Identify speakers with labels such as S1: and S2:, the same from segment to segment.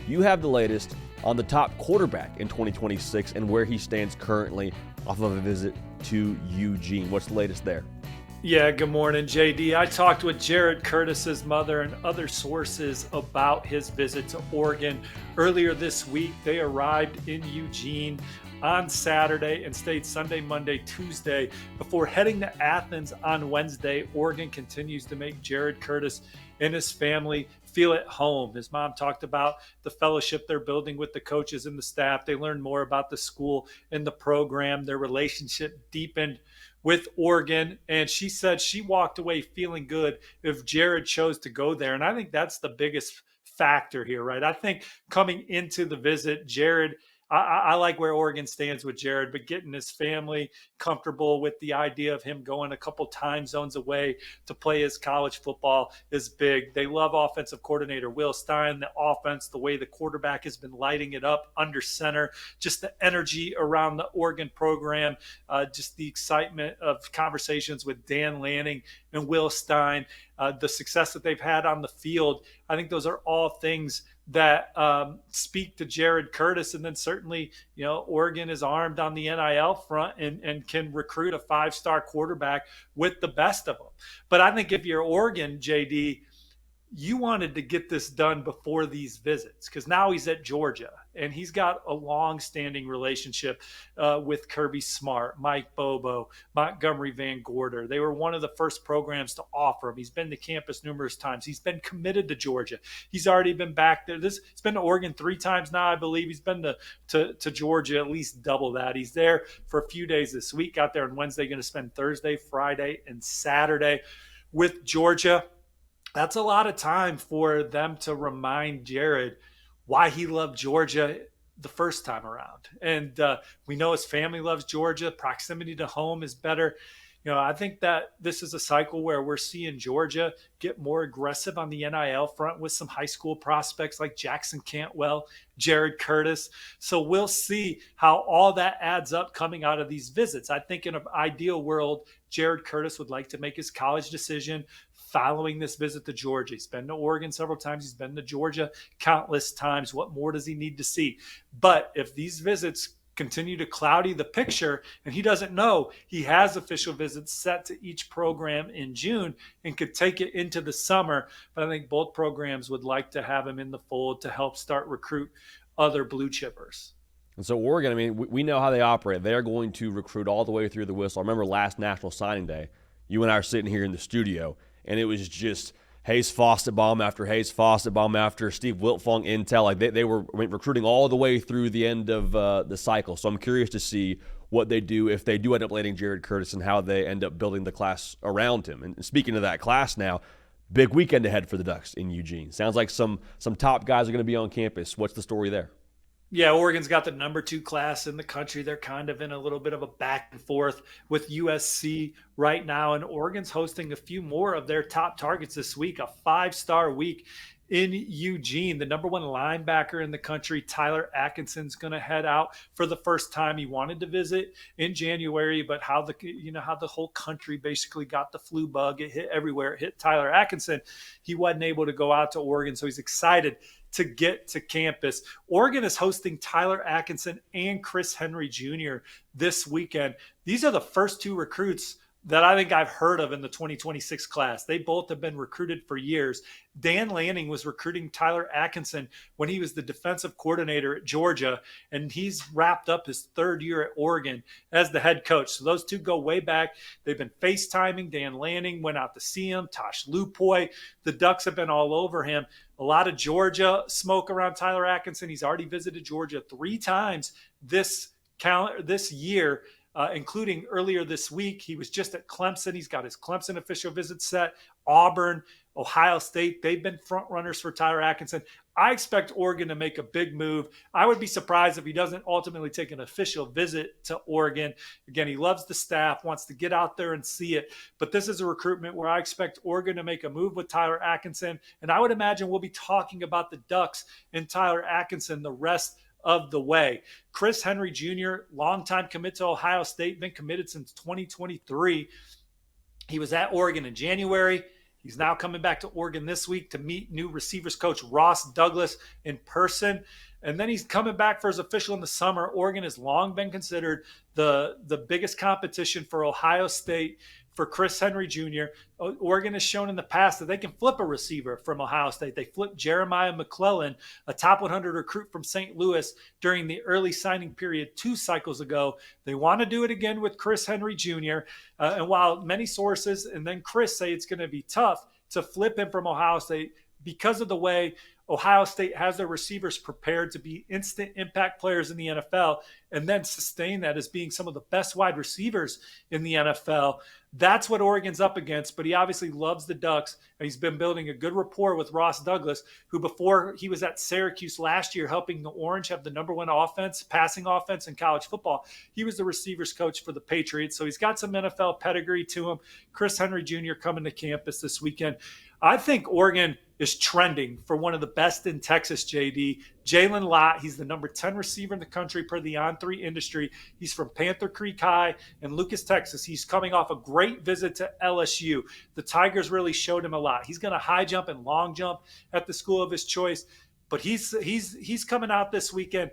S1: You have the latest on the top quarterback in 2026 and where he stands currently off of a visit to Eugene. What's the latest there?
S2: Yeah, good morning, JD. I talked with Jared Curtis's mother and other sources about his visit to Oregon. Earlier this week, they arrived in Eugene on Saturday and stayed Sunday, Monday, Tuesday before heading to Athens on Wednesday. Oregon continues to make Jared Curtis and his family feel at home. His mom talked about the fellowship they're building with the coaches and the staff. They learned more about the school and the program. Their relationship deepened with Oregon, and she said she walked away feeling good if Jared chose to go there. And I think that's the biggest factor here, right? I think coming into the visit, Jared, I like where Oregon stands with Jared, but getting his family comfortable with the idea of him going a couple time zones away to play his college football is big. They love offensive coordinator Will Stein, the offense, the way the quarterback has been lighting it up under center, just the energy around the Oregon program, just the excitement of conversations with Dan Lanning and Will Stein, the success that they've had on the field. I think those are all things that speak to Jared Curtis. And then certainly, Oregon is armed on the NIL front and can recruit a 5-star quarterback with the best of them. But I think if you're Oregon, JD, you wanted to get this done before these visits because now he's at Georgia and he's got a long-standing relationship with Kirby Smart, Mike Bobo, Montgomery Van Gorder. They were one of the first programs to offer him. He's been to campus numerous times. He's been committed to Georgia. He's already been back there. He's been to Oregon 3 times now, I believe. He's been to Georgia at least double that. He's there for a few days this week. Out there on Wednesday, going to spend Thursday, Friday, and Saturday with Georgia. That's a lot of time for them to remind Jared why he loved Georgia the first time around. And we know his family loves Georgia. Proximity to home is better. I think that this is a cycle where we're seeing Georgia get more aggressive on the NIL front with some high school prospects like Jackson Cantwell, Jared Curtis. So we'll see how all that adds up coming out of these visits. I think in an ideal world, Jared Curtis would like to make his college decision following this visit to Georgia. He's been to Oregon several times. He's been to Georgia countless times. What more does he need to see? But if these visits continue to cloudy the picture and he doesn't know, he has official visits set to each program in June and could take it into the summer. But I think both programs would like to have him in the fold to help start recruit other blue chippers.
S1: And so Oregon, we know how they operate. They're going to recruit all the way through the whistle. I remember last National Signing Day, you and I are sitting here in the studio, and it was just Hayes Fawcett-Baum after Hayes Fawcett-Baum after Steve Wiltfong intel. Like they were recruiting all the way through the end of the cycle. So I'm curious to see what they do if they do end up landing Jared Curtis and how they end up building the class around him. And speaking of that class now, big weekend ahead for the Ducks in Eugene. Sounds like some top guys are going to be on campus. What's the story there?
S2: Yeah, Oregon's got the number 2 class in the country. They're kind of in a little bit of a back and forth with USC right now. And Oregon's hosting a few more of their top targets this week, a 5-star week in Eugene. The number 1 linebacker in the country, Tyler Atkinson's going to head out for the first time. He wanted to visit in January, but how the whole country basically got the flu bug. It hit everywhere. It hit Tyler Atkinson. He wasn't able to go out to Oregon, so he's excited to get to campus. Oregon is hosting Tyler Atkinson and Chris Henry Jr. this weekend. These are the first 2 recruits that I think I've heard of in the 2026 class. They both have been recruited for years. Dan Lanning was recruiting Tyler Atkinson when he was the defensive coordinator at Georgia, and he's wrapped up his 3rd year at Oregon as the head coach. So those 2 go way back. They've been FaceTiming. Dan Lanning went out to see him. Tosh Lupoy. The Ducks have been all over him. A lot of Georgia smoke around Tyler Atkinson. He's already visited Georgia 3 times this year. Including earlier this week. He was just at Clemson. He's got his Clemson official visit set. Auburn, Ohio State, they've been front runners for Tyler Atkinson. I expect Oregon to make a big move. I would be surprised if he doesn't ultimately take an official visit to Oregon. Again, he loves the staff, wants to get out there and see it. But this is a recruitment where I expect Oregon to make a move with Tyler Atkinson. And I would imagine we'll be talking about the Ducks and Tyler Atkinson the rest of the way. Chris Henry Jr., longtime commit to Ohio State, been committed since 2023. He was at Oregon in January. He's now coming back to Oregon this week to meet new receivers coach Ross Douglas in person. And then he's coming back for his official in the summer. Oregon has long been considered the biggest competition for Ohio State for Chris Henry Jr. Oregon has shown in the past that they can flip a receiver from Ohio State. They flipped Jeremiah McClellan, a top 100 recruit from St. Louis, during the early signing period 2 cycles ago. They want to do it again with Chris Henry Jr. And while many sources and then Chris say it's going to be tough to flip him from Ohio State because of the way Ohio State has their receivers prepared to be instant impact players in the NFL and then sustain that as being some of the best wide receivers in the NFL. That's what Oregon's up against, but he obviously loves the Ducks, and he's been building a good rapport with Ross Douglas, who before he was at Syracuse last year helping the Orange have the #1 passing offense in college football. He was the receivers coach for the Patriots, so he's got some NFL pedigree to him. Chris Henry Jr. coming to campus this weekend. I think Oregon is trending for one of the best in Texas, JD. Jalen Lott, he's the number 10 receiver in the country per the On3 industry. He's from Panther Creek High in Lucas, Texas. He's coming off a great visit to LSU. The Tigers really showed him a lot. He's going to high jump and long jump at the school of his choice, but he's coming out this weekend.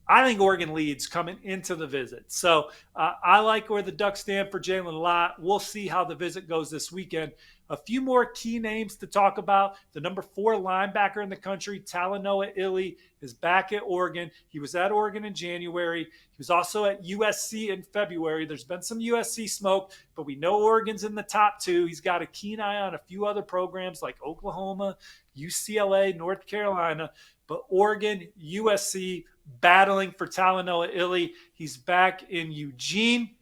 S2: I think Oregon leads coming into the visit. So I like where the Ducks stand for Jalen Lott. We'll see how the visit goes this weekend. A few more key names to talk about. The number 4 linebacker in the country, Talanoa Ili, is back at Oregon. He was at Oregon in January. He was also at USC in February. There's been some USC smoke, but we know Oregon's in the top 2. He's got a keen eye on a few other programs like Oklahoma, UCLA, North Carolina. But Oregon, USC, battling for Talanoa Ili. He's back in Eugene.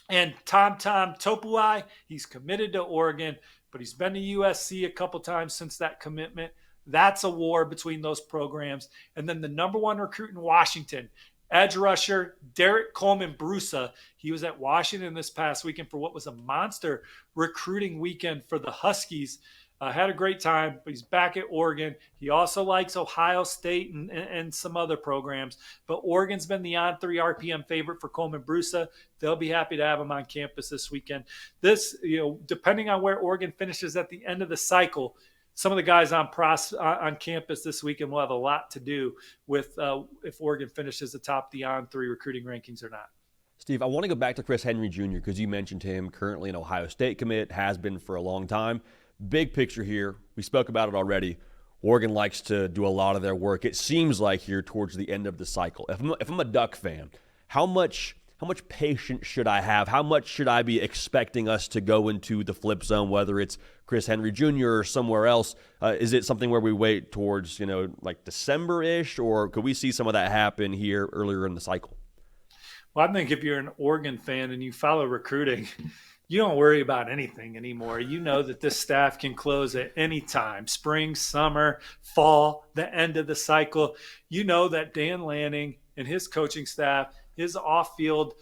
S2: And Tom Topuai, he's committed to Oregon, but he's been to USC a couple times since that commitment. That's a war between those programs. And then the number 1 recruit in Washington, edge rusher Derek Coleman Brusa. He was at Washington this past weekend for what was a monster recruiting weekend for the Huskies. Had a great time, but he's back at Oregon. He also likes Ohio State and some other programs. But Oregon's been the On3 RPM favorite for Coleman Brusa. They'll be happy to have him on campus this weekend. This, depending on where Oregon finishes at the end of the cycle, some of the guys on campus this weekend will have a lot to do with if Oregon finishes atop the On3 recruiting rankings or not.
S1: Steve, I want to go back to Chris Henry Jr. because you mentioned him, currently an Ohio State commit, has been for a long time. Big picture here, we spoke about it already. Oregon likes to do a lot of their work, it seems like, here towards the end of the cycle. If I'm a Duck fan, how much patience should I have? How much should I be expecting us to go into the flip zone, whether it's Chris Henry Jr. or somewhere else? Is it something where we wait towards, like December-ish, or could we see some of that happen here earlier in the cycle?
S2: Well, I think if you're an Oregon fan and you follow recruiting, you don't worry about anything anymore. You know that this staff can close at any time, spring, summer, fall, the end of the cycle. You know that Dan Lanning and his coaching staff, his off-field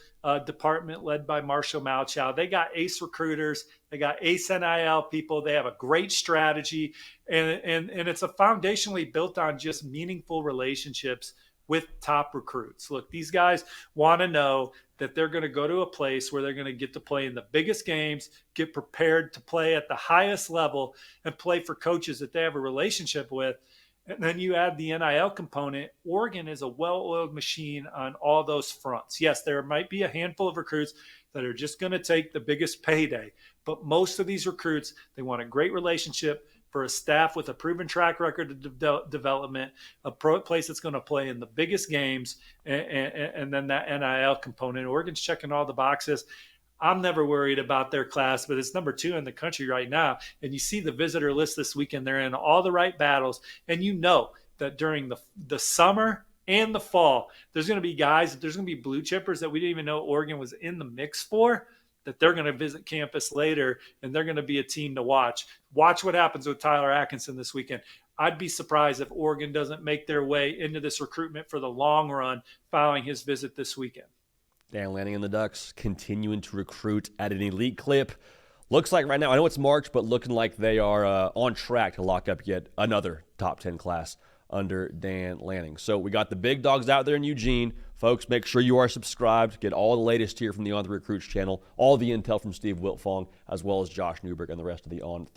S2: department led by Marshall Malchow, they got ace recruiters, they got ace NIL people, they have a great strategy, and it's a foundationally built on just meaningful relationships with top recruits. Look, these guys want to know that they're going to go to a place where they're going to get to play in the biggest games, get prepared to play at the highest level, and play for coaches that they have a relationship with. And then you add the NIL component. Oregon is a well-oiled machine on all those fronts. Yes, there might be a handful of recruits that are just going to take the biggest payday, but most of these recruits, they want a great relationship for a staff with a proven track record of development, a place that's going to play in the biggest games, and then that NIL component. Oregon's checking all the boxes. I'm never worried about their class, but it's number 2 in the country right now. And you see the visitor list this weekend. They're in all the right battles. And you know that during the summer and the fall, there's going to be guys, there's going to be blue chippers that we didn't even know Oregon was in the mix for, that they're going to visit campus later, and they're going to be a team to watch. Watch what happens with Tyler Atkinson this weekend. I'd be surprised if Oregon doesn't make their way into this recruitment for the long run following his visit this weekend.
S1: Dan Lanning and the Ducks continuing to recruit at an elite clip. Looks like right now, I know it's March, but looking like they are on track to lock up yet another top 10 class under Dan Lanning. So we got the big dogs out there in Eugene. Folks, make sure you are subscribed. Get all the latest here from the On3 Recruits channel, all the intel from Steve Wiltfong, as well as Josh Newberg and the rest of the On3